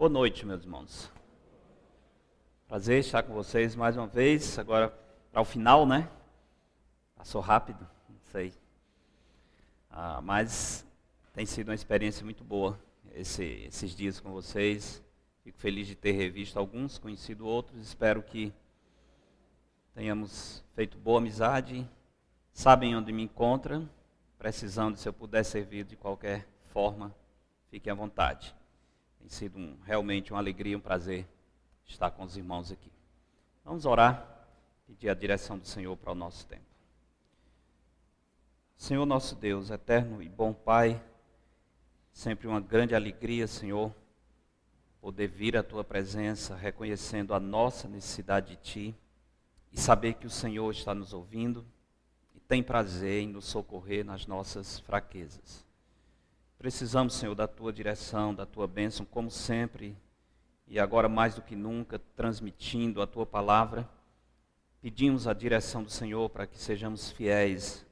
Boa noite, meus irmãos. Prazer estar com vocês mais uma vez, agora para o final, né? Passou rápido, não sei. Mas tem sido uma experiência muito boa esses dias com vocês. Fico feliz de ter revisto alguns, conhecido outros. Espero que tenhamos feito boa amizade. Sabem onde me encontram. Precisando, se eu puder servir de qualquer forma, fiquem à vontade. Tem sido realmente uma alegria, um prazer estar com os irmãos aqui. Vamos orar, pedir a direção do Senhor para o nosso tempo. Senhor nosso Deus, eterno e bom Pai, sempre uma grande alegria, Senhor, poder vir à Tua presença, reconhecendo a nossa necessidade de Ti e saber que o Senhor está nos ouvindo e tem prazer em nos socorrer nas nossas fraquezas. Precisamos, Senhor, da Tua direção, da Tua bênção, como sempre, e agora mais do que nunca, transmitindo a Tua palavra. Pedimos a direção do Senhor para que sejamos fiéis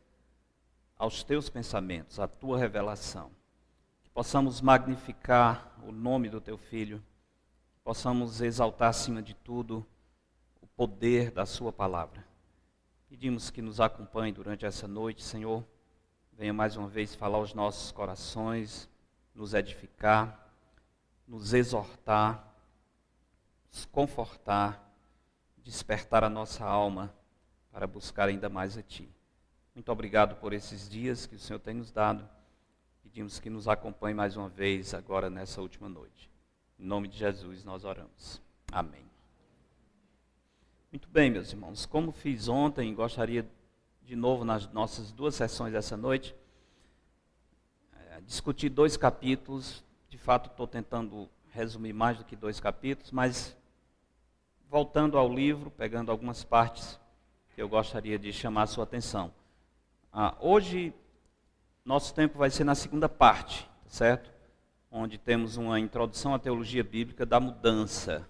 aos Teus pensamentos, à Tua revelação. Que possamos magnificar o nome do Teu Filho, que possamos exaltar acima de tudo o poder da Sua palavra. Pedimos que nos acompanhe durante essa noite, Senhor. Venha mais uma vez falar aos nossos corações, nos edificar, nos exortar, nos confortar, despertar a nossa alma para buscar ainda mais a Ti. Muito obrigado por esses dias que o Senhor tem nos dado. Pedimos que nos acompanhe mais uma vez agora nessa última noite. Em nome de Jesus nós oramos. Amém. Muito bem, meus irmãos. Como fiz ontem, gostaria de novo nas nossas duas sessões dessa noite, discutir 2 capítulos. De fato, estou tentando resumir mais do que 2 capítulos, mas voltando ao livro, pegando algumas partes que eu gostaria de chamar a sua atenção. Hoje, nosso tempo vai ser na segunda parte, certo? Onde temos uma introdução à teologia bíblica da mudança.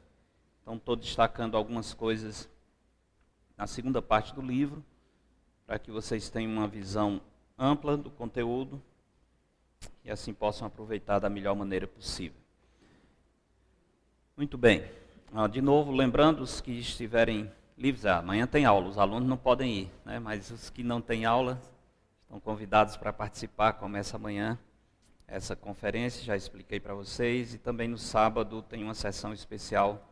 Então, estou destacando algumas coisas na segunda parte do livro, para que vocês tenham uma visão ampla do conteúdo e assim possam aproveitar da melhor maneira possível. Muito bem. De novo, lembrando os que estiverem livres, amanhã tem aula, os alunos não podem ir, né? Mas os que não têm aula estão convidados para participar. Começa amanhã essa conferência, já expliquei para vocês, e também no sábado tem uma sessão especial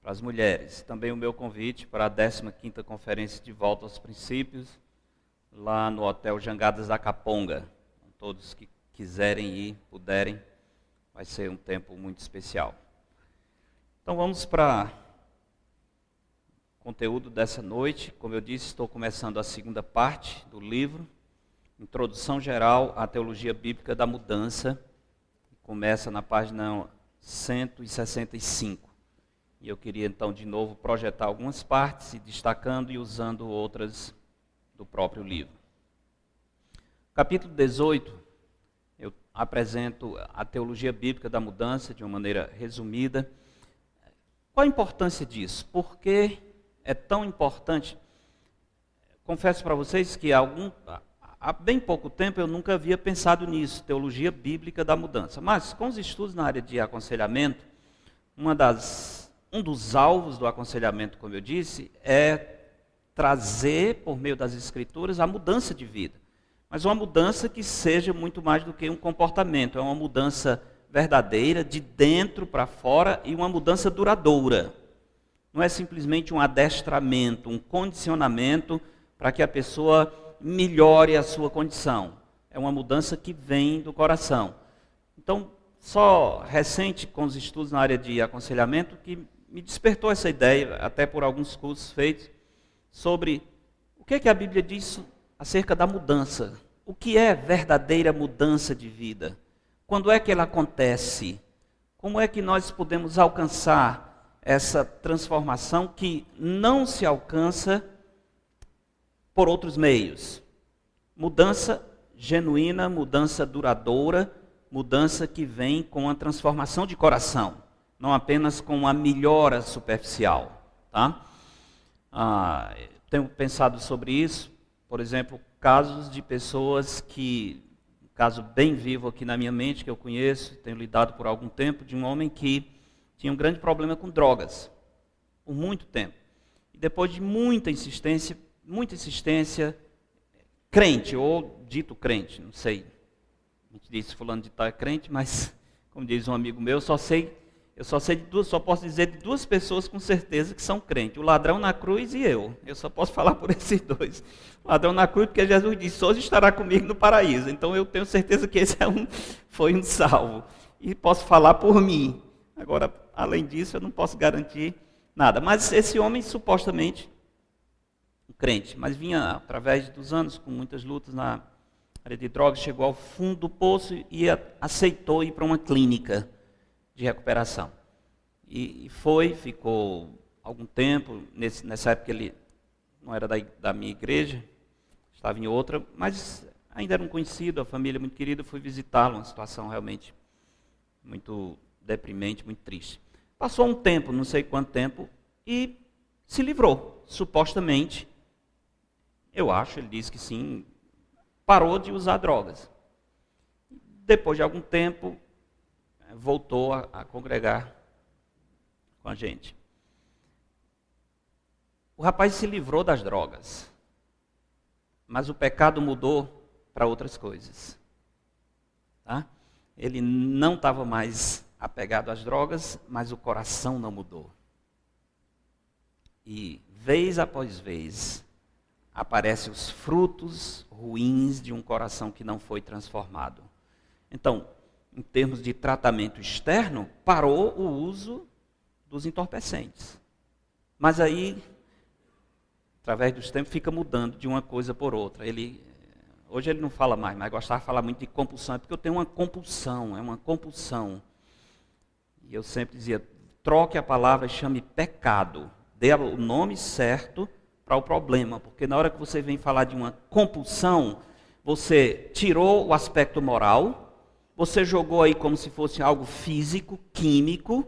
para as mulheres. Também o meu convite para a 15ª Conferência de Volta aos Princípios, lá no Hotel Jangadas da Caponga. Todos que quiserem ir, puderem, vai ser um tempo muito especial. Então vamos para o conteúdo dessa noite. Como eu disse, estou começando a segunda parte do livro, Introdução Geral à Teologia Bíblica da Mudança. Começa na página 165. E eu queria então de novo projetar algumas partes, e destacando e usando outras do próprio livro. Capítulo 18, eu apresento a teologia bíblica da mudança de uma maneira resumida. Qual a importância disso? Por que é tão importante? Confesso para vocês que há bem pouco tempo eu nunca havia pensado nisso, teologia bíblica da mudança. Mas com os estudos na área de aconselhamento, um dos alvos do aconselhamento, como eu disse, é trazer, por meio das Escrituras, a mudança de vida. Mas uma mudança que seja muito mais do que um comportamento. É uma mudança verdadeira, de dentro para fora, e uma mudança duradoura. Não é simplesmente um adestramento, um condicionamento para que a pessoa melhore a sua condição. É uma mudança que vem do coração. Então, só recente com os estudos na área de aconselhamento que me despertou essa ideia, até por alguns cursos feitos, sobre o que a Bíblia diz acerca da mudança. O que é verdadeira mudança de vida? Quando é que ela acontece? Como é que nós podemos alcançar essa transformação que não se alcança por outros meios? Mudança genuína, mudança duradoura, mudança que vem com a transformação de coração, não apenas com a melhora superficial, tá? Tenho pensado sobre isso, por exemplo, casos de pessoas que, um caso bem vivo aqui na minha mente, que eu conheço, tenho lidado por algum tempo, de um homem que tinha um grande problema com drogas, por muito tempo. E depois de muita insistência, crente, ou dito crente, não sei. A gente disse fulano de tal é crente, mas, como diz um amigo meu, só posso dizer de duas pessoas com certeza que são crentes, o ladrão na cruz e eu. Eu só posso falar por esses dois. O ladrão na cruz, porque Jesus disse, hoje estará comigo no paraíso. Então eu tenho certeza que esse foi um salvo. E posso falar por mim. Agora, além disso, eu não posso garantir nada. Mas esse homem, supostamente, um crente, mas vinha através dos anos, com muitas lutas na área de drogas, chegou ao fundo do poço e aceitou ir para uma clínica de recuperação. E ficou algum tempo, nessa época ele não era da minha igreja, estava em outra, mas ainda era um conhecido, a família muito querida, fui visitá-lo, uma situação realmente muito deprimente, muito triste. Passou um tempo, não sei quanto tempo, e se livrou, supostamente, eu acho, ele disse que sim, parou de usar drogas. Depois de algum tempo, voltou a congregar com a gente. O rapaz se livrou das drogas, mas o pecado mudou para outras coisas. Tá? Ele não estava mais apegado às drogas, mas o coração não mudou. E, vez após vez, aparecem os frutos ruins de um coração que não foi transformado. Então, em termos de tratamento externo, parou o uso dos entorpecentes. Mas aí, através dos tempos, fica mudando de uma coisa por outra. Hoje ele não fala mais, mas gostava de falar muito de compulsão. É porque eu tenho uma compulsão, é uma compulsão. E eu sempre dizia, troque a palavra e chame pecado. Dê o nome certo para o problema. Porque na hora que você vem falar de uma compulsão, você tirou o aspecto moral, você jogou aí como se fosse algo físico, químico,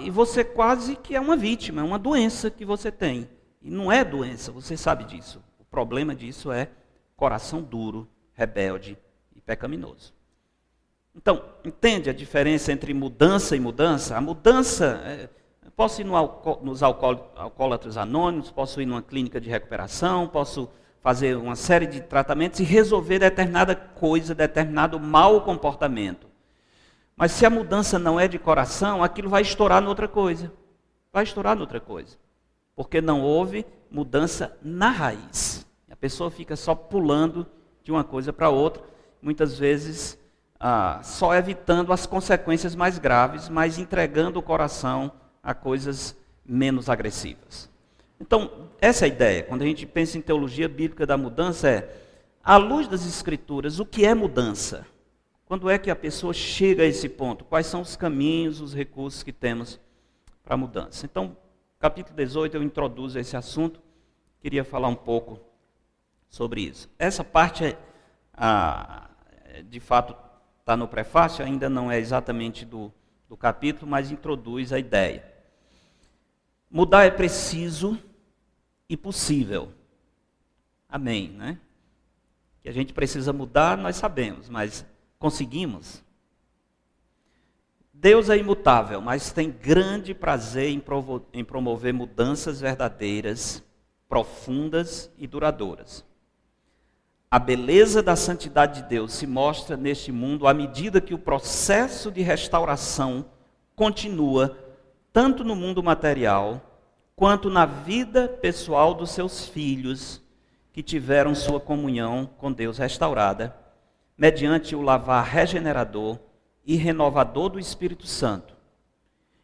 e você quase que é uma vítima, é uma doença que você tem. E não é doença, você sabe disso. O problema disso é coração duro, rebelde e pecaminoso. Então, entende a diferença entre mudança e mudança? A mudança, posso ir nos alcoólatras anônimos, posso ir numa clínica de recuperação, posso fazer uma série de tratamentos e resolver determinada coisa, determinado mau comportamento. Mas se a mudança não é de coração, aquilo vai estourar noutra coisa. Vai estourar noutra coisa. Porque não houve mudança na raiz. A pessoa fica só pulando de uma coisa para outra, muitas vezes só evitando as consequências mais graves, mas entregando o coração a coisas menos agressivas. Então, essa é a ideia. Quando a gente pensa em teologia bíblica da mudança, à luz das Escrituras, o que é mudança? Quando é que a pessoa chega a esse ponto? Quais são os caminhos, os recursos que temos para a mudança? Então, capítulo 18, eu introduzo esse assunto. Queria falar um pouco sobre isso. Essa parte, de fato, está no prefácio, ainda não é exatamente do capítulo, mas introduz a ideia. Mudar é preciso e possível. Amém, né? Que a gente precisa mudar, nós sabemos, mas conseguimos? Deus é imutável, mas tem grande prazer em promover mudanças verdadeiras, profundas e duradouras. A beleza da santidade de Deus se mostra neste mundo à medida que o processo de restauração continua, tanto no mundo material, quanto na vida pessoal dos seus filhos, que tiveram sua comunhão com Deus restaurada, mediante o lavar regenerador e renovador do Espírito Santo.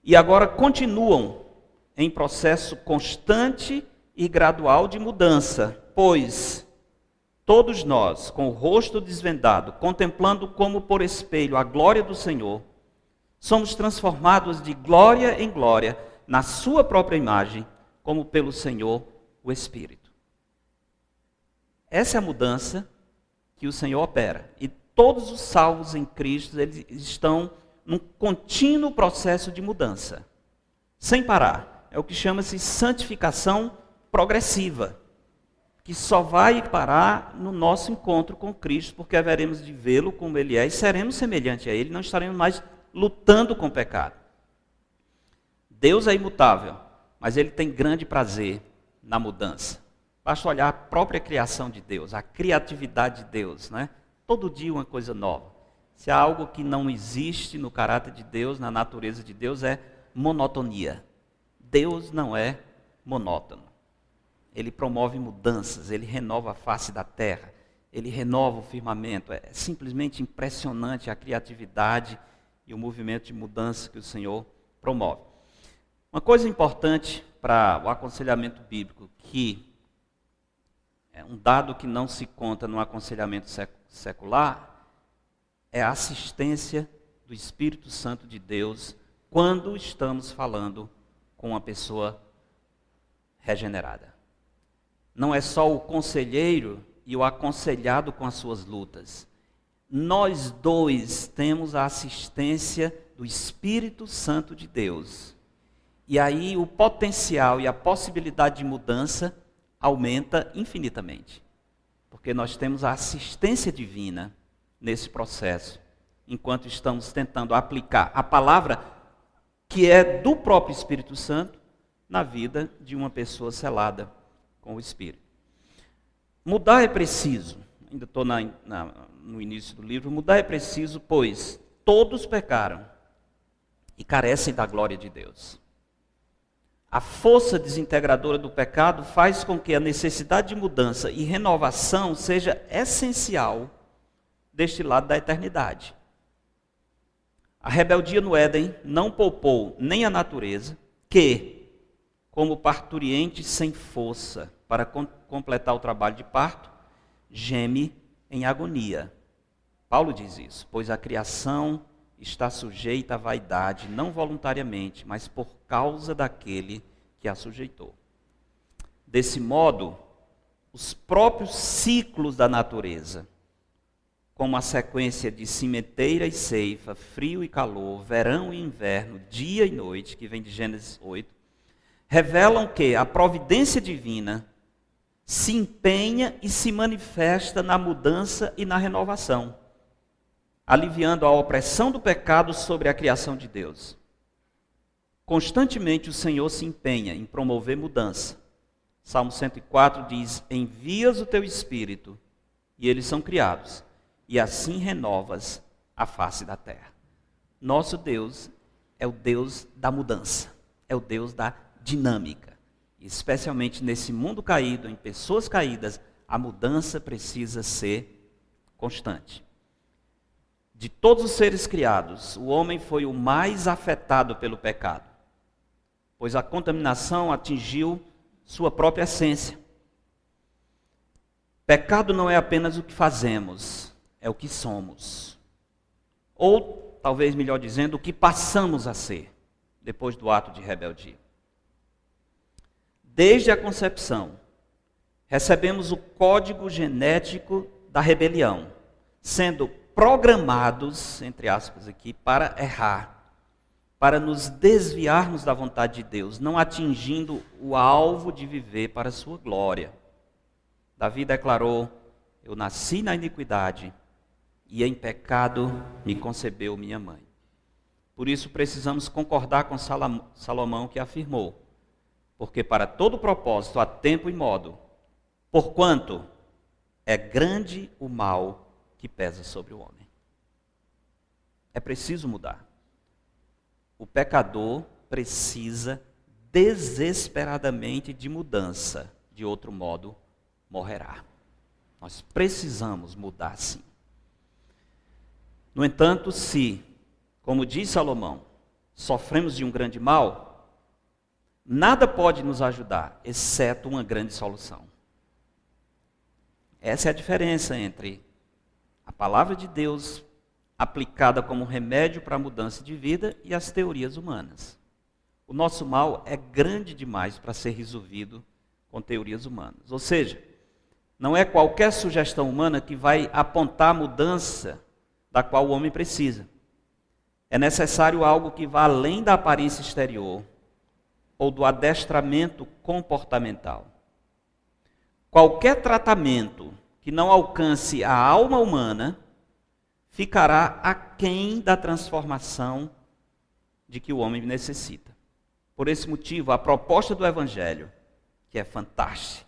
E agora continuam em processo constante e gradual de mudança, pois todos nós, com o rosto desvendado, contemplando como por espelho a glória do Senhor, somos transformados de glória em glória na sua própria imagem, como pelo Senhor, o Espírito. Essa é a mudança que o Senhor opera. E todos os salvos em Cristo, eles estão num contínuo processo de mudança, sem parar. É o que chama-se santificação progressiva, que só vai parar no nosso encontro com Cristo, porque haveremos de vê-lo como Ele é e seremos semelhantes a Ele, não estaremos mais lutando com o pecado. Deus é imutável, mas ele tem grande prazer na mudança. Basta olhar a própria criação de Deus, a criatividade de Deus, né? Todo dia uma coisa nova. Se há algo que não existe no caráter de Deus, na natureza de Deus, é monotonia. Deus não é monótono. Ele promove mudanças, ele renova a face da terra, ele renova o firmamento. É simplesmente impressionante a criatividade e o movimento de mudança que o Senhor promove. Uma coisa importante para o aconselhamento bíblico, que é um dado que não se conta no aconselhamento secular, é a assistência do Espírito Santo de Deus quando estamos falando com uma pessoa regenerada. Não é só o conselheiro e o aconselhado com as suas lutas. Nós dois temos a assistência do Espírito Santo de Deus. E aí o potencial e a possibilidade de mudança aumenta infinitamente. Porque nós temos a assistência divina nesse processo, enquanto estamos tentando aplicar a palavra que é do próprio Espírito Santo na vida de uma pessoa selada com o Espírito. Mudar é preciso, ainda estou no início do livro, mudar é preciso, pois todos pecaram e carecem da glória de Deus. A força desintegradora do pecado faz com que a necessidade de mudança e renovação seja essencial deste lado da eternidade. A rebeldia no Éden não poupou nem a natureza, que, como parturiente sem força para completar o trabalho de parto, geme em agonia. Paulo diz isso, pois a criação está sujeita à vaidade, não voluntariamente, mas por causa daquele que a sujeitou. Desse modo, os próprios ciclos da natureza, como a sequência de cimenteira e ceifa, frio e calor, verão e inverno, dia e noite, que vem de Gênesis 8, revelam que a providência divina se empenha e se manifesta na mudança e na renovação, aliviando a opressão do pecado sobre a criação de Deus. Constantemente o Senhor se empenha em promover mudança. Salmo 104 diz: envias o teu Espírito e eles são criados, e assim renovas a face da terra. Nosso Deus é o Deus da mudança, é o Deus da dinâmica. Especialmente nesse mundo caído, em pessoas caídas, a mudança precisa ser constante. De todos os seres criados, o homem foi o mais afetado pelo pecado, pois a contaminação atingiu sua própria essência. Pecado não é apenas o que fazemos, é o que somos. Ou, talvez melhor dizendo, o que passamos a ser, depois do ato de rebeldia. Desde a concepção, recebemos o código genético da rebelião, sendo programados, entre aspas aqui, para errar, para nos desviarmos da vontade de Deus, não atingindo o alvo de viver para a sua glória. Davi declarou: eu nasci na iniquidade e em pecado me concebeu minha mãe. Por isso precisamos concordar com Salomão, que afirmou: porque para todo propósito há tempo e modo, porquanto é grande o mal que pesa sobre o homem. É preciso mudar. O pecador precisa desesperadamente de mudança, de outro modo morrerá. Nós precisamos mudar, sim. No entanto, se, como diz Salomão, sofremos de um grande mal, nada pode nos ajudar, exceto uma grande solução. Essa é a diferença entre a palavra de Deus aplicada como remédio para a mudança de vida e as teorias humanas. O nosso mal é grande demais para ser resolvido com teorias humanas. Ou seja, não é qualquer sugestão humana que vai apontar a mudança da qual o homem precisa. É necessário algo que vá além da aparência exterior ou do adestramento comportamental. Qualquer tratamento que não alcance a alma humana ficará aquém da transformação de que o homem necessita. Por esse motivo, a proposta do Evangelho, que é fantástica,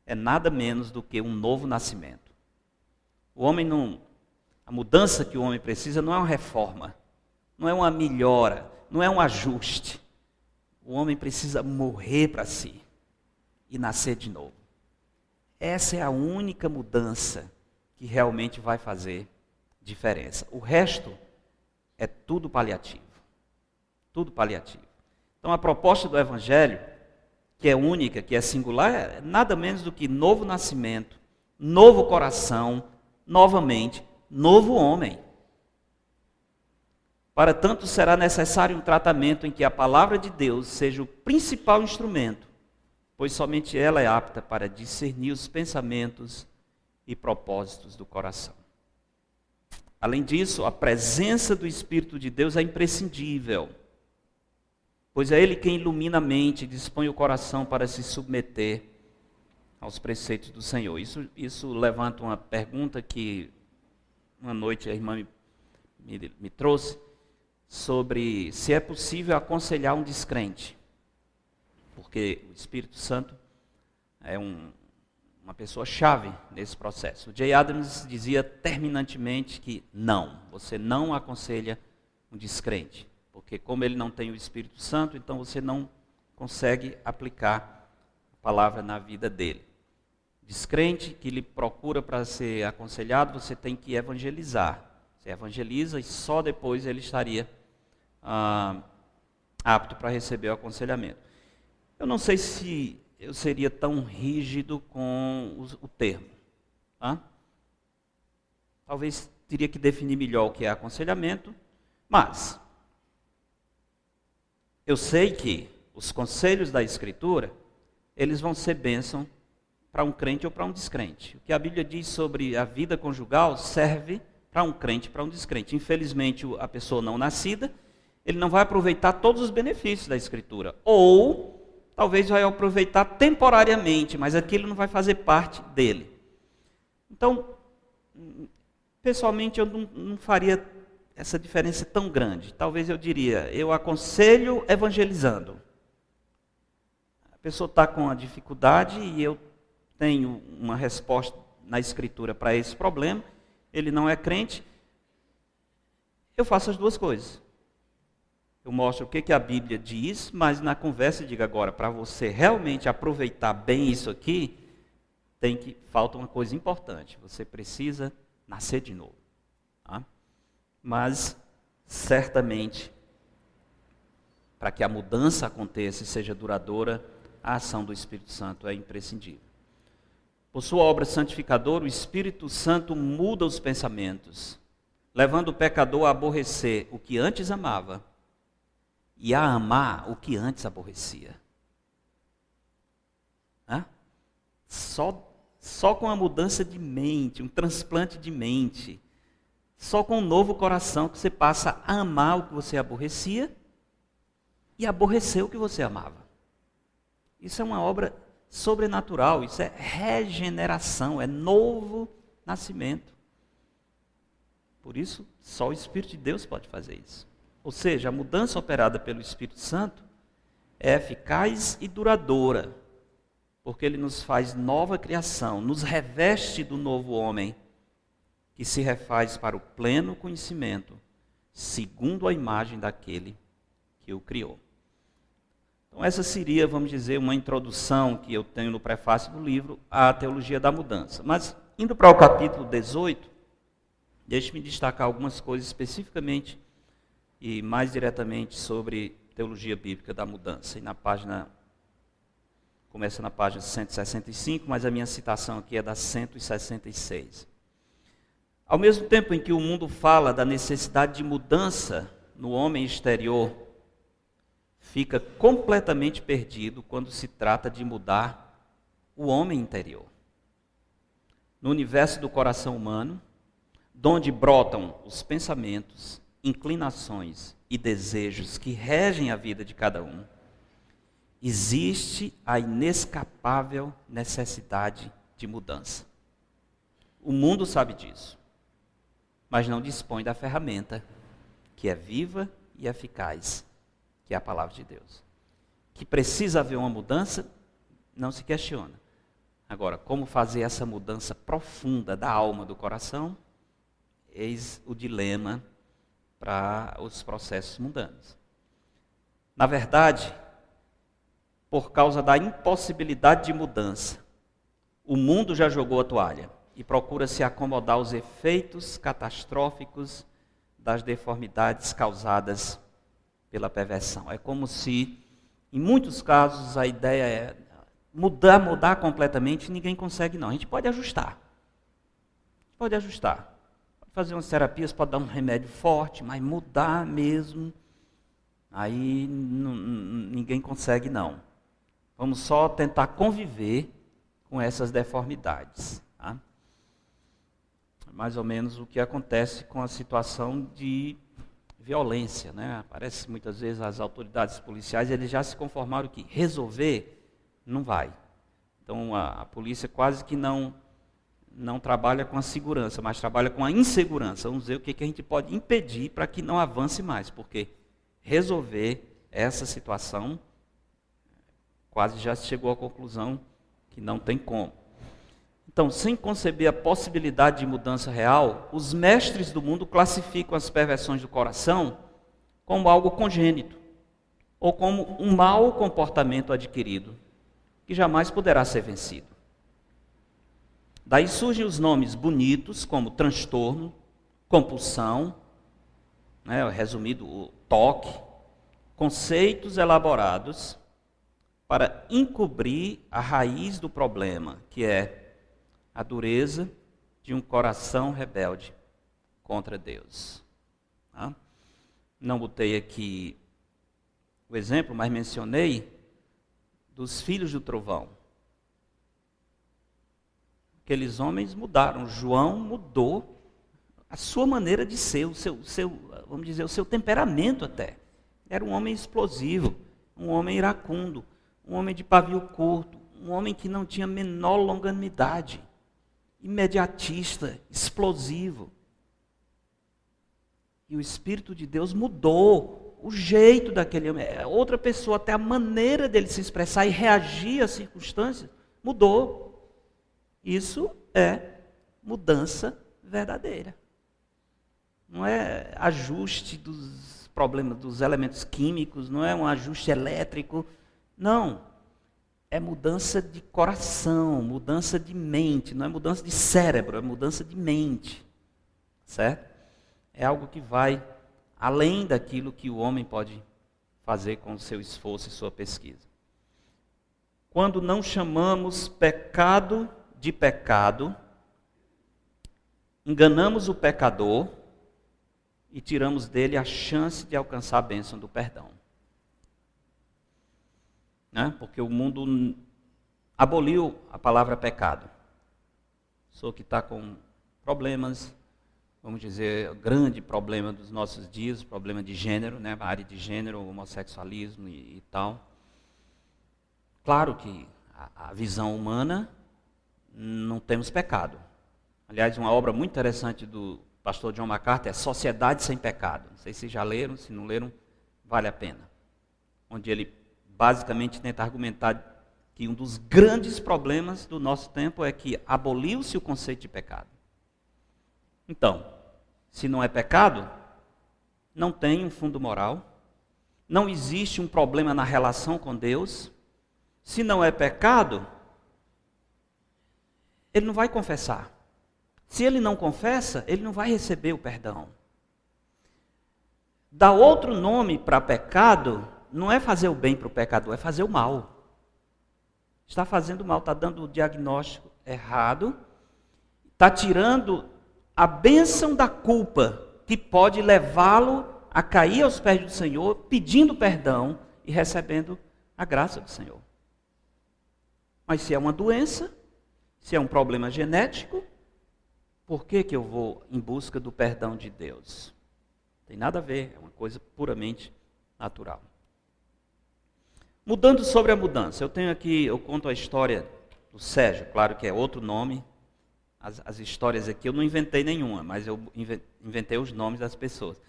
é nada menos do que um novo nascimento. A mudança que o homem precisa não é uma reforma, não é uma melhora, não é um ajuste. O homem precisa morrer para si e nascer de novo. Essa é a única mudança que realmente vai fazer diferença. O resto é tudo paliativo. Tudo paliativo. Então a proposta do Evangelho, que é única, que é singular, é nada menos do que novo nascimento, novo coração, novamente, novo homem. Para tanto, será necessário um tratamento em que a palavra de Deus seja o principal instrumento, pois somente ela é apta para discernir os pensamentos e propósitos do coração. Além disso, a presença do Espírito de Deus é imprescindível, pois é Ele quem ilumina a mente e dispõe o coração para se submeter aos preceitos do Senhor. Isso levanta uma pergunta que uma noite a irmã me trouxe, sobre se é possível aconselhar um descrente, porque o Espírito Santo é uma pessoa-chave nesse processo. O J. Adams dizia terminantemente que não, você não aconselha um descrente, porque como ele não tem o Espírito Santo, então você não consegue aplicar a palavra na vida dele. Descrente que lhe procura para ser aconselhado, você tem que evangelizar. Você evangeliza e só depois ele estaria apto para receber o aconselhamento. Eu não sei se eu seria tão rígido com o termo. Tá? Talvez teria que definir melhor o que é aconselhamento, mas eu sei que os conselhos da Escritura, eles vão ser bênção para um crente ou para um descrente. O que a Bíblia diz sobre a vida conjugal serve para um crente e para um descrente. Infelizmente, a pessoa não nascida, ele não vai aproveitar todos os benefícios da Escritura. Ou, talvez vai aproveitar temporariamente, mas aquilo não vai fazer parte dele. Então, pessoalmente, eu não faria essa diferença tão grande. Talvez eu diria, eu aconselho evangelizando. A pessoa está com a dificuldade e eu tenho uma resposta na Escritura para esse problema, ele não é crente, eu faço as duas coisas. Eu mostro o que a Bíblia diz, mas na conversa eu digo agora, para você realmente aproveitar bem isso aqui, falta uma coisa importante, você precisa nascer de novo. Tá? Mas, certamente, para que a mudança aconteça e seja duradoura, a ação do Espírito Santo é imprescindível. Por sua obra santificadora, o Espírito Santo muda os pensamentos, levando o pecador a aborrecer o que antes amava e a amar o que antes aborrecia. Só com a mudança de mente, um transplante de mente, só com um novo coração que você passa a amar o que você aborrecia e aborrecer o que você amava. Isso é uma obra sobrenatural, isso é regeneração, é novo nascimento. Por isso, só o Espírito de Deus pode fazer isso. Ou seja, a mudança operada pelo Espírito Santo é eficaz e duradoura, porque ele nos faz nova criação, nos reveste do novo homem, que se refaz para o pleno conhecimento, segundo a imagem daquele que o criou. Então essa seria, vamos dizer, uma introdução que eu tenho no prefácio do livro à teologia da mudança. Mas, indo para o capítulo 18, deixe-me destacar algumas coisas especificamente e mais diretamente sobre teologia bíblica da mudança. E começa na página 165, mas a minha citação aqui é da 166. Ao mesmo tempo em que o mundo fala da necessidade de mudança no homem exterior, fica completamente perdido quando se trata de mudar o homem interior. No universo do coração humano, de onde brotam os pensamentos, inclinações e desejos que regem a vida de cada um, existe a inescapável necessidade de mudança. O mundo sabe disso, mas não dispõe da ferramenta que é viva e eficaz, que é a palavra de Deus. que precisa haver uma mudança, não se questiona. Agora, como fazer essa mudança profunda da alma, do coração, eis o dilema para os processos mundanos. Na verdade, por causa da impossibilidade de mudança, o mundo já jogou a toalha e procura se acomodar aos efeitos catastróficos das deformidades causadas pela perversão. É como se, em muitos casos, a ideia é mudar completamente, ninguém consegue não. A gente pode ajustar. Pode fazer umas terapias, pode dar um remédio forte, mas mudar mesmo, aí ninguém consegue não. Vamos só tentar conviver com essas deformidades. Tá? Mais ou menos o que acontece com a situação de violência. Né? Parece muitas vezes as autoridades policiais, eles já se conformaram que resolver não vai. Então a polícia quase que não trabalha com a segurança, mas trabalha com a insegurança. Vamos ver o que a gente pode impedir para que não avance mais, porque resolver essa situação quase já chegou à conclusão que não tem como. Então, sem conceber a possibilidade de mudança real, os mestres do mundo classificam as perversões do coração como algo congênito, ou como um mau comportamento adquirido, que jamais poderá ser vencido. Daí surgem os nomes bonitos, como transtorno, compulsão, resumido, o toque, conceitos elaborados para encobrir a raiz do problema, que é a dureza de um coração rebelde contra Deus. Tá? Não botei aqui o exemplo, mas mencionei dos filhos do trovão. Aqueles homens mudaram. João mudou a sua maneira de ser, vamos dizer, o seu temperamento até. Era um homem explosivo, um homem iracundo, um homem de pavio curto, um homem que não tinha a menor longanimidade, imediatista, explosivo. E o Espírito de Deus mudou o jeito daquele homem. Outra pessoa, até a maneira dele se expressar e reagir às circunstâncias, mudou. Isso é mudança verdadeira. Não é ajuste dos problemas, dos elementos químicos, não é um ajuste elétrico. Não. É mudança de coração, mudança de mente, não é mudança de cérebro, é mudança de mente. Certo? É algo que vai além daquilo que o homem pode fazer com o seu esforço e sua pesquisa. Quando não chamamos pecado de pecado, enganamos o pecador e tiramos dele a chance de alcançar a bênção do perdão. Porque o mundo aboliu a palavra pecado. Só que está com problemas, vamos dizer, o grande problema dos nossos dias, problema de gênero, a área de gênero, homossexualismo e tal. Claro que a visão humana, não temos pecado. Aliás, uma obra muito interessante do pastor John MacArthur é Sociedade Sem Pecado. Não sei se já leram, se não leram, vale a pena. Onde ele basicamente tenta argumentar que um dos grandes problemas do nosso tempo é que aboliu-se o conceito de pecado. Então, se não é pecado, não tem um fundo moral, não existe um problema na relação com Deus. Se não é pecado, ele não vai confessar. Se ele não confessa, ele não vai receber o perdão. Dar outro nome para pecado não é fazer o bem para o pecador, é fazer o mal. Está fazendo mal, está dando o diagnóstico errado, está tirando a bênção da culpa que pode levá-lo a cair aos pés do Senhor, pedindo perdão e recebendo a graça do Senhor. Mas se é uma doença, se é um problema genético, por que eu vou em busca do perdão de Deus? Não tem nada a ver, é uma coisa puramente natural. Mudando sobre a mudança, eu conto a história do Sérgio, claro que é outro nome. As histórias aqui eu não inventei nenhuma, mas eu inventei os nomes das pessoas.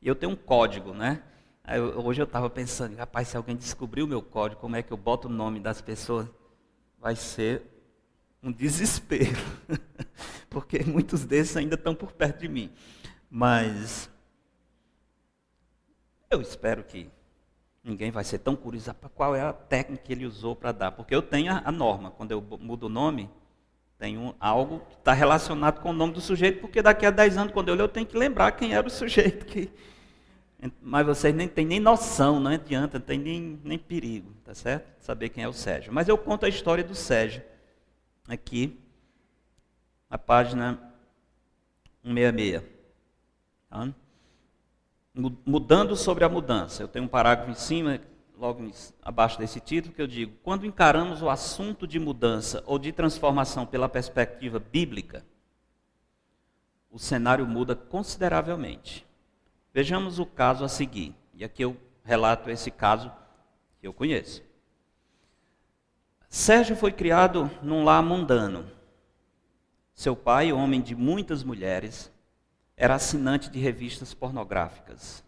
E eu tenho um código, Hoje eu estava pensando, rapaz, se alguém descobrir o meu código, como é que eu boto o nome das pessoas, vai ser um desespero. Porque muitos desses ainda estão por perto de mim. Mas eu espero que ninguém vai ser tão curioso para qual é a técnica que ele usou para dar. Porque eu tenho a norma, quando eu mudo o nome, tem algo que está relacionado com o nome do sujeito, porque daqui a 10 anos, quando eu ler, eu tenho que lembrar quem era o sujeito. Mas vocês nem têm nem noção, não adianta, não tem nem perigo, tá certo? Saber quem é o Sérgio. Mas eu conto a história do Sérgio, aqui, na página 166. Tá? Mudando sobre a mudança. Eu tenho um parágrafo em cima, logo abaixo desse título, que eu digo: quando encaramos o assunto de mudança ou de transformação pela perspectiva bíblica, o cenário muda consideravelmente. Vejamos o caso a seguir. E aqui eu relato esse caso que eu conheço. Sérgio foi criado num lar mundano. Seu pai, homem de muitas mulheres, era assinante de revistas pornográficas,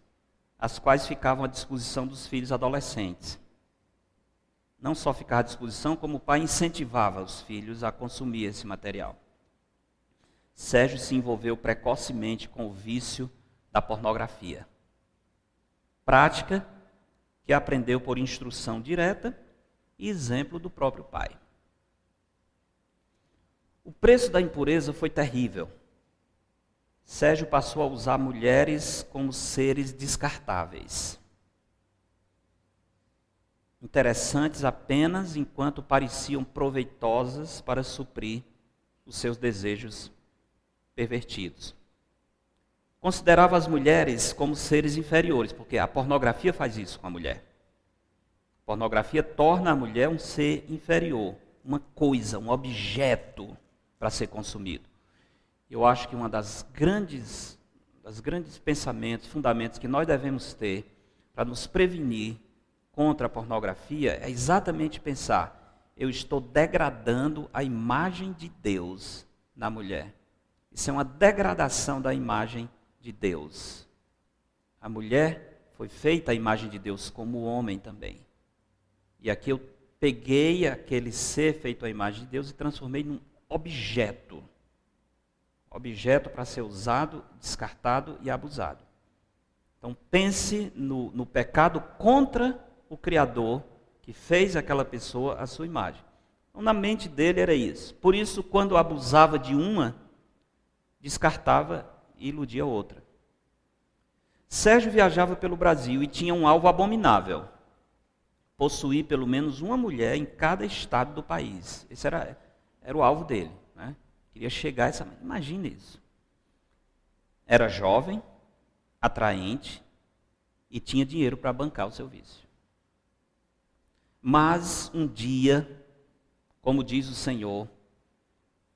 as quais ficavam à disposição dos filhos adolescentes. Não só ficava à disposição, como o pai incentivava os filhos a consumir esse material. Sérgio se envolveu precocemente com o vício da pornografia. Prática que aprendeu por instrução direta e exemplo do próprio pai. O preço da impureza foi terrível. Sérgio passou a usar mulheres como seres descartáveis. Interessantes apenas enquanto pareciam proveitosas para suprir os seus desejos pervertidos. Considerava as mulheres como seres inferiores, porque a pornografia faz isso com a mulher. A pornografia torna a mulher um ser inferior, uma coisa, um objeto para ser consumido. Eu acho que uma das grandes pensamentos, fundamentos que nós devemos ter para nos prevenir contra a pornografia é exatamente pensar: eu estou degradando a imagem de Deus na mulher. Isso é uma degradação da imagem de Deus. A mulher foi feita à imagem de Deus, como o homem também. E aqui eu peguei aquele ser feito à imagem de Deus e transformei num objeto. Objeto para ser usado, descartado e abusado. Então pense no pecado contra o Criador, que fez aquela pessoa à sua imagem. Então, na mente dele era isso. Por isso, quando abusava de uma, descartava e iludia outra. Sérgio viajava pelo Brasil e tinha um alvo abominável: possuir pelo menos uma mulher em cada estado do país. Esse era o alvo dele, né? Queria chegar a essa... Imagina isso. Era jovem, atraente e tinha dinheiro para bancar o seu vício. Mas um dia, como diz o Senhor,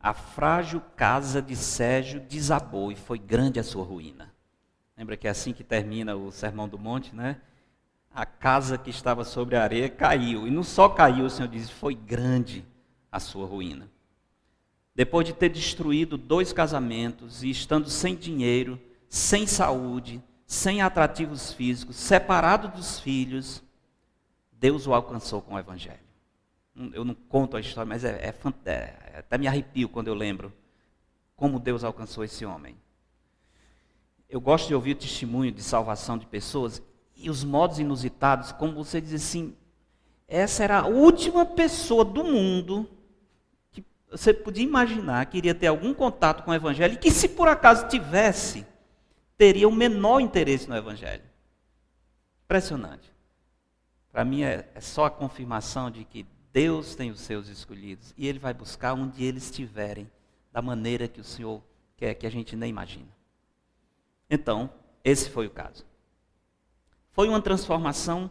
a frágil casa de Sérgio desabou e foi grande a sua ruína. Lembra que é assim que termina o Sermão do Monte, né? A casa que estava sobre a areia caiu. E não só caiu, o Senhor diz, foi grande a sua ruína. Depois de ter destruído 2 casamentos e estando sem dinheiro, sem saúde, sem atrativos físicos, separado dos filhos, Deus o alcançou com o Evangelho. Eu não conto a história, mas até me arrepio quando eu lembro como Deus alcançou esse homem. Eu gosto de ouvir o testemunho de salvação de pessoas e os modos inusitados, como você diz assim, essa era a última pessoa do mundo que você podia imaginar que iria ter algum contato com o Evangelho e que, se por acaso tivesse, teria o menor interesse no Evangelho. Impressionante. Para mim é só a confirmação de que Deus tem os seus escolhidos e Ele vai buscar onde eles estiverem, da maneira que o Senhor quer, que a gente nem imagina. Então, esse foi o caso. Foi uma transformação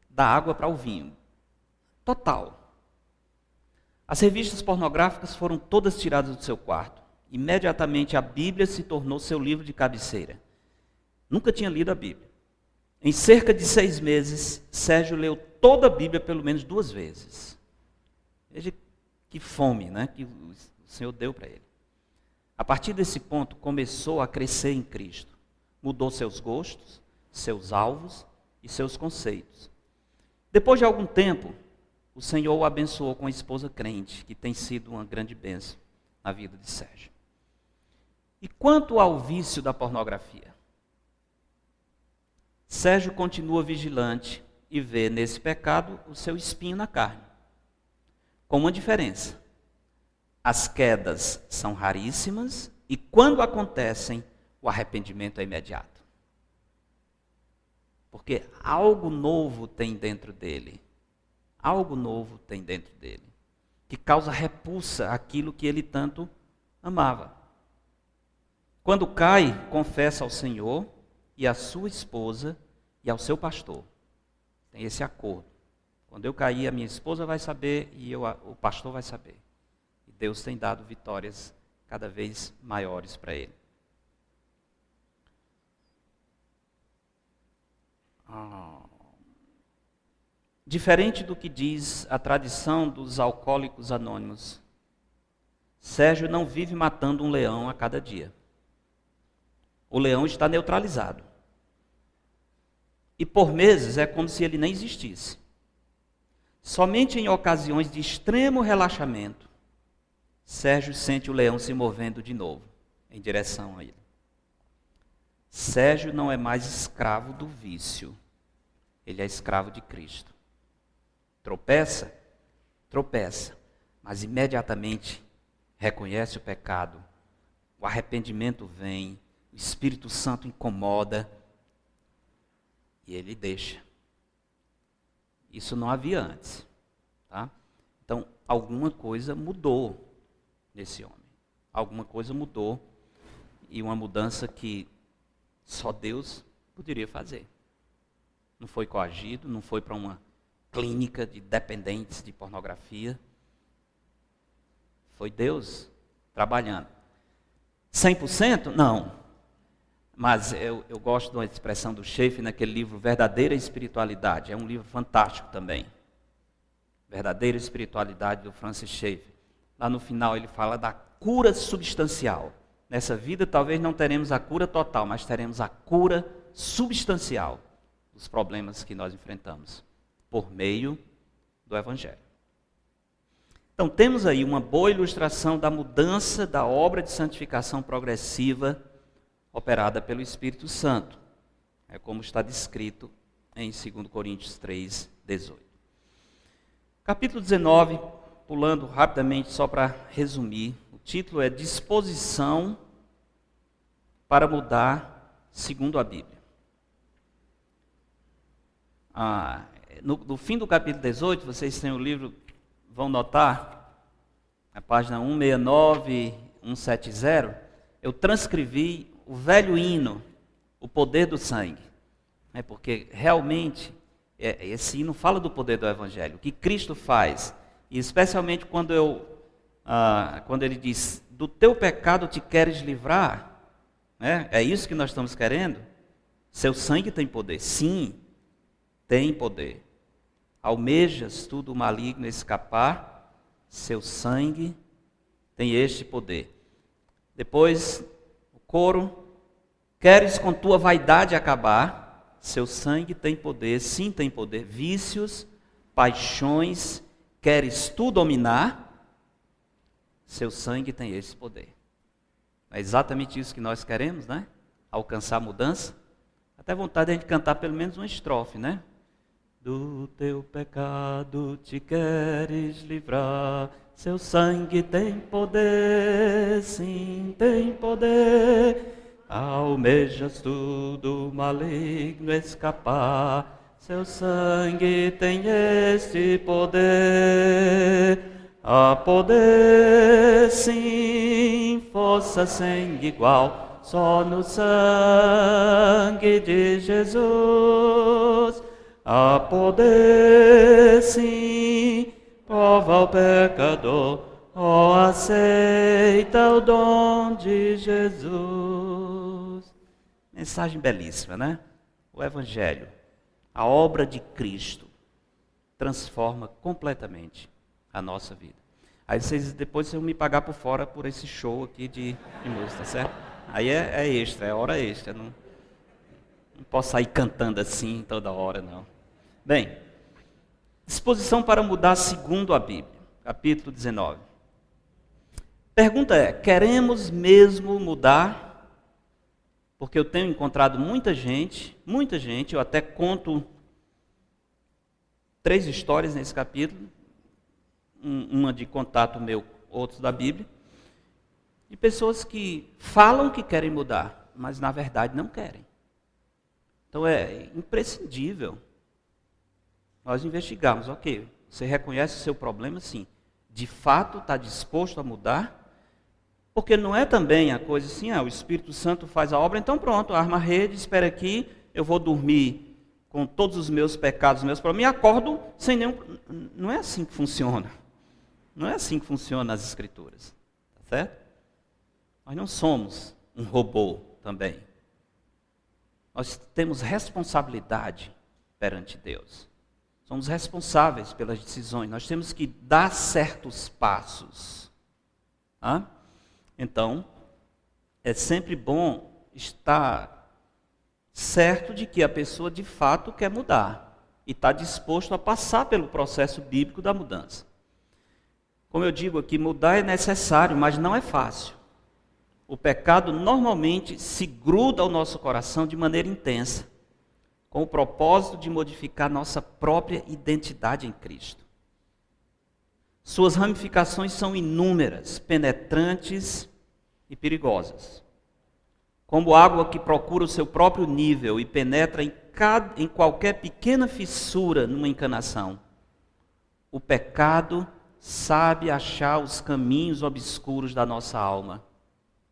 da água para o vinho. Total. As revistas pornográficas foram todas tiradas do seu quarto. Imediatamente a Bíblia se tornou seu livro de cabeceira. Nunca tinha lido a Bíblia. Em cerca de 6 meses, Sérgio leu toda a Bíblia pelo menos 2 vezes. Veja que fome, né, que o Senhor deu para ele. A partir desse ponto, começou a crescer em Cristo. Mudou seus gostos, seus alvos e seus conceitos. Depois de algum tempo, o Senhor o abençoou com a esposa crente, que tem sido uma grande bênção na vida de Sérgio. E quanto ao vício da pornografia? Sérgio continua vigilante e vê nesse pecado o seu espinho na carne. Com uma diferença: as quedas são raríssimas e quando acontecem, o arrependimento é imediato. Porque algo novo tem dentro dele. Algo novo tem dentro dele. Que causa repulsa àquilo que ele tanto amava. Quando cai, confessa ao Senhor e à sua esposa e ao seu pastor. Tem esse acordo. Quando eu cair, a minha esposa vai saber e o pastor vai saber. E Deus tem dado vitórias cada vez maiores para ele. Diferente do que diz a tradição dos alcoólicos anônimos, Sérgio não vive matando um leão a cada dia. O leão está neutralizado. E por meses é como se ele nem existisse. Somente em ocasiões de extremo relaxamento, Sérgio sente o leão se movendo de novo em direção a ele. Sérgio não é mais escravo do vício. Ele é escravo de Cristo. Tropeça, mas imediatamente reconhece o pecado. O arrependimento vem, o Espírito Santo incomoda e ele deixa. Isso não havia antes, tá? Então, alguma coisa mudou nesse homem. Alguma coisa mudou e uma mudança que só Deus poderia fazer. Não foi coagido, não foi para uma clínica de dependentes de pornografia. Foi Deus trabalhando. 100%? Não. Mas eu gosto de uma expressão do Schaeffer naquele livro Verdadeira Espiritualidade. É um livro fantástico também. Verdadeira Espiritualidade do Francis Schaeffer. Lá no final ele fala da cura substancial. Nessa vida talvez não teremos a cura total, mas teremos a cura substancial dos problemas que nós enfrentamos por meio do Evangelho. Então temos aí uma boa ilustração da mudança da obra de santificação progressiva operada pelo Espírito Santo. É como está descrito em 2 Coríntios 3, 18. Capítulo 19, pulando rapidamente só para resumir, o título é Disposição para mudar segundo a Bíblia. No fim do capítulo 18, vocês têm o livro, vão notar, na página 169, 170, eu transcrevi o velho hino, o poder do sangue. Porque realmente, esse hino fala do poder do Evangelho, o que Cristo faz. E especialmente quando ele diz, do teu pecado te queres livrar, né? É isso que nós estamos querendo? Seu sangue tem poder. Sim, tem poder. Almejas tu do maligno escapar, seu sangue tem este poder. Depois, o coro, queres com tua vaidade acabar, seu sangue tem poder, sim tem poder. Vícios, paixões, queres tu dominar, seu sangue tem esse poder. É exatamente isso que nós queremos, né? Alcançar mudança. Até vontade de a gente cantar pelo menos uma estrofe, né? Do teu pecado te queres livrar, seu sangue tem poder, sim tem poder. Almejas tu do maligno escapar, seu sangue tem este poder. Há poder, sim, força sem igual, só no sangue de Jesus. Há poder, sim, prova o pecador, ó, aceita o dom de Jesus. Mensagem belíssima, né? O Evangelho, a obra de Cristo, transforma completamente a nossa vida. Aí depois vocês vão me pagar por fora por esse show aqui de música, tá certo? Aí é extra, é hora extra, não Não posso sair cantando assim toda hora, não. Bem, disposição para mudar segundo a Bíblia, capítulo 19. Pergunta é, queremos mesmo mudar? Porque eu tenho encontrado muita gente, eu até conto 3 histórias nesse capítulo, uma de contato meu, outros da Bíblia, de pessoas que falam que querem mudar, mas na verdade não querem. Então é imprescindível nós investigarmos, ok, você reconhece o seu problema, sim, de fato está disposto a mudar, porque não é também a coisa assim, o Espírito Santo faz a obra, então pronto, arma a rede, espera aqui, eu vou dormir com todos os meus pecados, meus problemas, e acordo sem nenhum... Não é assim que funciona. Não é assim que funciona as Escrituras. Tá certo? Nós não somos um robô também. Nós temos responsabilidade perante Deus. Somos responsáveis pelas decisões. Nós temos que dar certos passos. Então, é sempre bom estar certo de que a pessoa de fato quer mudar e está disposto a passar pelo processo bíblico da mudança. Como eu digo aqui, mudar é necessário, mas não é fácil. O pecado normalmente se gruda ao nosso coração de maneira intensa, com o propósito de modificar nossa própria identidade em Cristo. Suas ramificações são inúmeras, penetrantes e perigosas. Como água que procura o seu próprio nível e penetra em qualquer pequena fissura numa encanação. O pecado sabe achar os caminhos obscuros da nossa alma,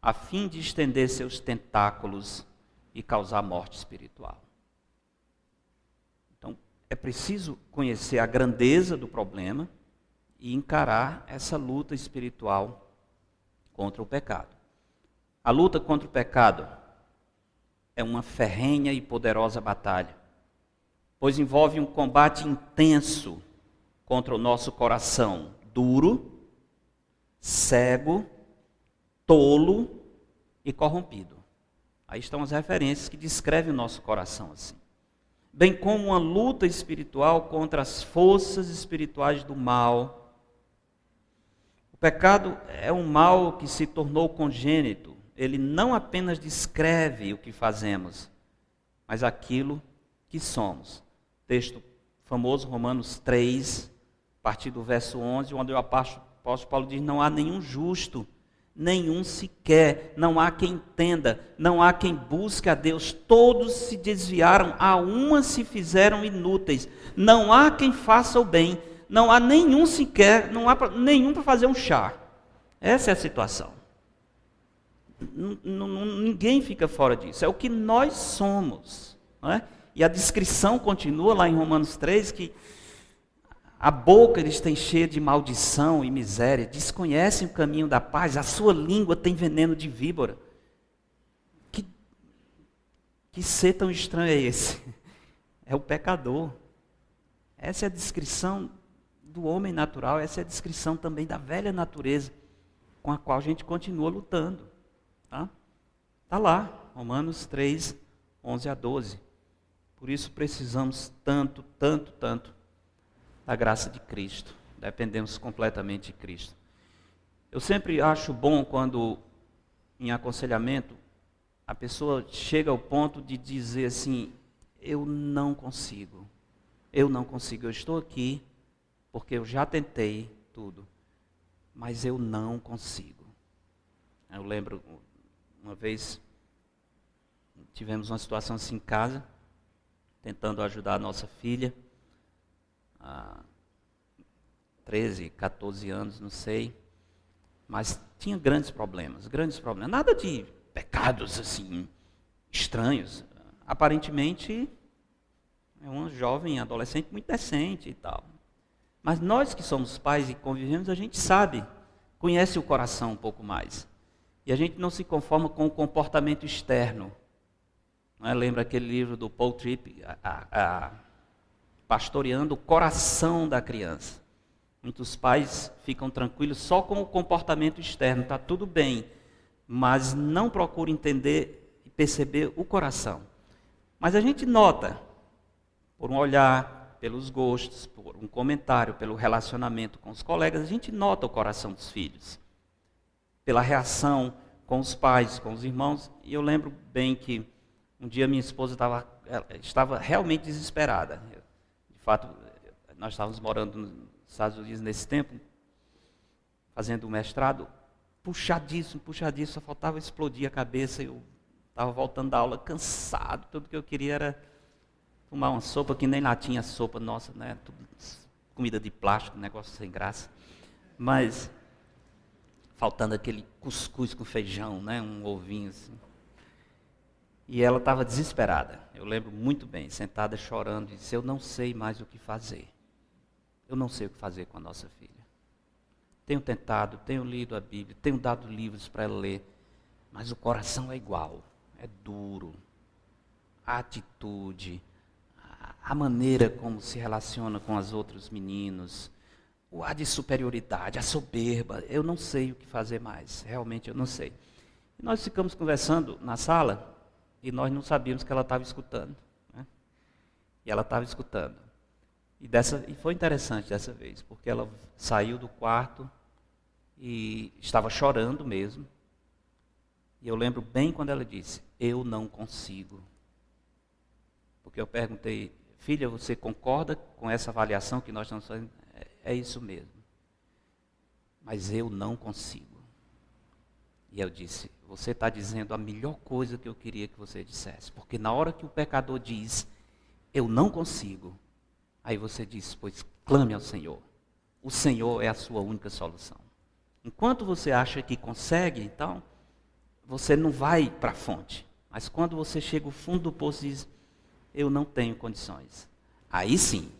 a fim de estender seus tentáculos e causar morte espiritual. Então, é preciso conhecer a grandeza do problema e encarar essa luta espiritual contra o pecado. A luta contra o pecado é uma ferrenha e poderosa batalha, pois envolve um combate intenso contra o nosso coração duro, cego, tolo e corrompido. Aí estão as referências que descrevem o nosso coração assim. Bem como uma luta espiritual contra as forças espirituais do mal. O pecado é um mal que se tornou congênito. Ele não apenas descreve o que fazemos, mas aquilo que somos. Texto famoso, Romanos 3, a partir do verso 11, onde o apóstolo Paulo diz, não há nenhum justo, nenhum sequer, não há quem entenda, não há quem busque a Deus, todos se desviaram, a uma se fizeram inúteis, não há quem faça o bem, não há nenhum sequer, não há nenhum para fazer um chá. Essa é a situação. Ninguém fica fora disso, é o que nós somos, não é? E a descrição continua lá em Romanos 3, que a boca eles têm cheia de maldição e miséria, desconhecem o caminho da paz, a sua língua tem veneno de víbora. Que ser tão estranho é esse? É o pecador. Essa é a descrição do homem natural, essa é a descrição também da velha natureza, com a qual a gente continua lutando. Tá lá, Romanos 3, 11 a 12. Por isso precisamos tanto da graça de Cristo. Dependemos completamente de Cristo. Eu sempre acho bom quando, em aconselhamento, a pessoa chega ao ponto de dizer assim, eu não consigo, eu estou aqui porque eu já tentei tudo, mas eu não consigo. Eu lembro, uma vez, tivemos uma situação assim em casa, tentando ajudar a nossa filha, há 13, 14 anos, não sei, mas tinha grandes problemas, nada de pecados assim, estranhos, aparentemente é uma jovem, adolescente muito decente e tal, mas nós que somos pais e convivemos, a gente sabe, conhece o coração um pouco mais, e a gente não se conforma com o comportamento externo. Não é? Lembra aquele livro do Paul Tripp, Pastoreando o Coração da Criança. Muitos pais ficam tranquilos só com o comportamento externo, está tudo bem, mas não procuram entender e perceber o coração. Mas a gente nota, por um olhar, pelos gostos, por um comentário, pelo relacionamento com os colegas, a gente nota o coração dos filhos. Pela reação com os pais, com os irmãos. E eu lembro bem que um dia minha esposa estava realmente desesperada. De fato, nós estávamos morando nos Estados Unidos nesse tempo, fazendo o mestrado, puxadíssimo, só faltava explodir a cabeça. Eu estava voltando da aula cansado, tudo que eu queria era tomar uma sopa, que nem lá tinha sopa, nossa, né? Tudo, comida de plástico, negócio sem graça. Mas faltando aquele cuscuz com feijão, né? Um ovinho assim. E ela estava desesperada. Eu lembro muito bem, sentada chorando, e disse: eu não sei mais o que fazer. Eu não sei o que fazer com a nossa filha. Tenho tentado, tenho lido a Bíblia, tenho dado livros para ela ler, mas o coração é igual, é duro. A atitude, a maneira como se relaciona com os outros meninos, o ar de superioridade, a soberba, eu não sei o que fazer mais, realmente eu não sei. E nós ficamos conversando na sala e nós não sabíamos que ela estava escutando. Né? E ela estava escutando. E foi interessante dessa vez, porque ela saiu do quarto e estava chorando mesmo. E eu lembro bem quando ela disse: eu não consigo. Porque eu perguntei: filha, você concorda com essa avaliação que nós estamos fazendo? É isso mesmo. Mas eu não consigo. E eu disse: você está dizendo a melhor coisa que eu queria que você dissesse. Porque na hora que o pecador diz: eu não consigo, aí você diz: pois clame ao Senhor. O Senhor é a sua única solução. Enquanto você acha que consegue, então, você não vai para a fonte. Mas quando você chega ao fundo do poço e diz: eu não tenho condições, aí sim,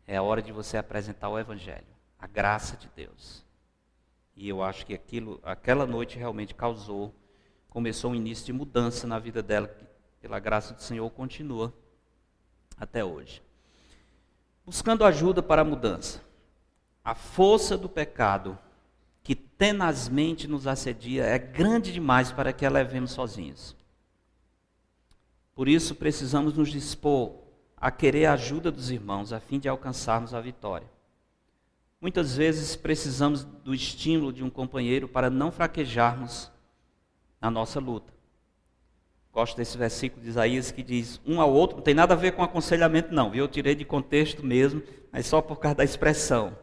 é a hora de você apresentar o Evangelho, a graça de Deus. E eu acho que aquela noite realmente começou um início de mudança na vida dela, que pela graça do Senhor continua até hoje. Buscando ajuda para a mudança. A força do pecado que tenazmente nos assedia é grande demais para que a levemos sozinhos. Por isso precisamos nos dispor a querer a ajuda dos irmãos a fim de alcançarmos a vitória. Muitas vezes precisamos do estímulo de um companheiro para não fraquejarmos na nossa luta. Gosto desse versículo de Isaías que diz: um ao outro, não tem nada a ver com aconselhamento não, viu? Eu tirei de contexto mesmo, mas só por causa da expressão.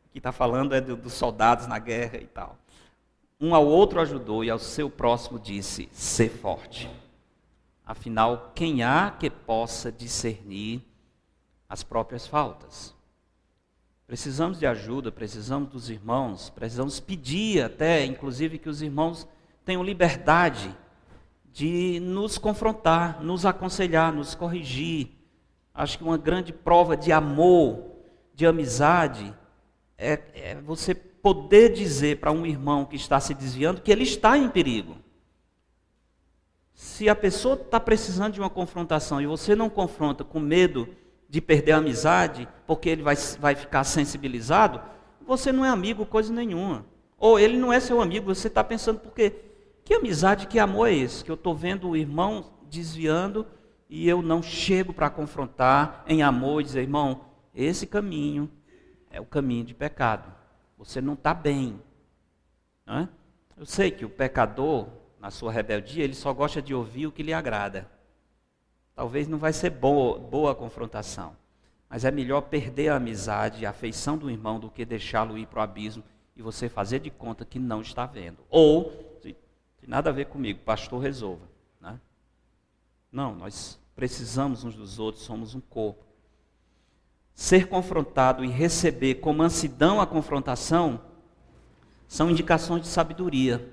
O que está falando é dos soldados na guerra e tal. Um ao outro ajudou e ao seu próximo disse: sê forte. Afinal, quem há que possa discernir as próprias faltas? Precisamos de ajuda, precisamos dos irmãos, precisamos pedir até, inclusive, que os irmãos tenham liberdade de nos confrontar, nos aconselhar, nos corrigir. Acho que uma grande prova de amor, de amizade, é você poder dizer para um irmão que está se desviando que ele está em perigo. Se a pessoa está precisando de uma confrontação e você não confronta com medo de perder a amizade, porque ele vai ficar sensibilizado, você não é amigo coisa nenhuma. Ou ele não é seu amigo, você está pensando, porque que amizade, que amor é esse? Que eu estou vendo o irmão desviando e eu não chego para confrontar em amor e dizer: irmão, esse caminho é o caminho de pecado. Você não está bem. Não é? Eu sei que o pecador, na sua rebeldia, ele só gosta de ouvir o que lhe agrada. Talvez não vai ser boa a confrontação, mas é melhor perder a amizade e a afeição do irmão do que deixá-lo ir para o abismo e você fazer de conta que não está vendo. Ou, se tem nada a ver comigo, pastor, resolva. Né? Não, nós precisamos uns dos outros, somos um corpo. Ser confrontado e receber com mansidão a confrontação são indicações de sabedoria,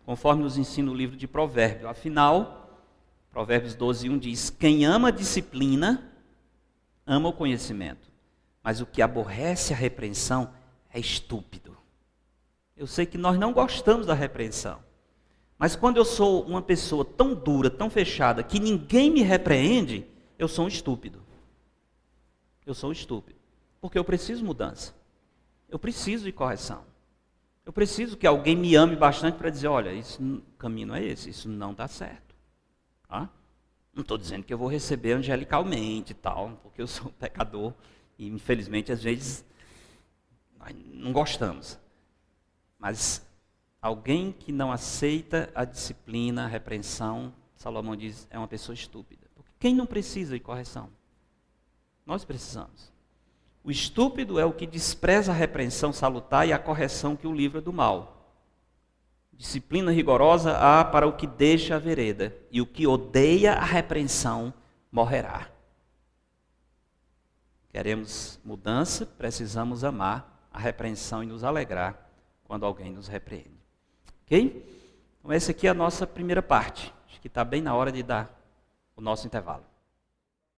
conforme nos ensina o livro de Provérbios. Afinal, Provérbios 12:1 diz: quem ama a disciplina, ama o conhecimento, mas o que aborrece a repreensão é estúpido. Eu sei que nós não gostamos da repreensão, mas quando eu sou uma pessoa tão dura, tão fechada, que ninguém me repreende, eu sou um estúpido. Eu sou um estúpido, porque eu preciso de mudança, eu preciso de correção. Eu preciso que alguém me ame bastante para dizer: olha, o caminho não é esse, isso não dá certo. Não estou dizendo que eu vou receber angelicalmente e tal, porque eu sou um pecador e, infelizmente, às vezes, nós não gostamos. Mas alguém que não aceita a disciplina, a repreensão, Salomão diz, é uma pessoa estúpida. Porque quem não precisa de correção? Nós precisamos. O estúpido é o que despreza a repreensão salutar e a correção que o livra do mal. Disciplina rigorosa há para o que deixa a vereda, e o que odeia a repreensão morrerá. Queremos mudança, precisamos amar a repreensão e nos alegrar quando alguém nos repreende. Ok? Então essa aqui é a nossa primeira parte. Acho que está bem na hora de dar o nosso intervalo.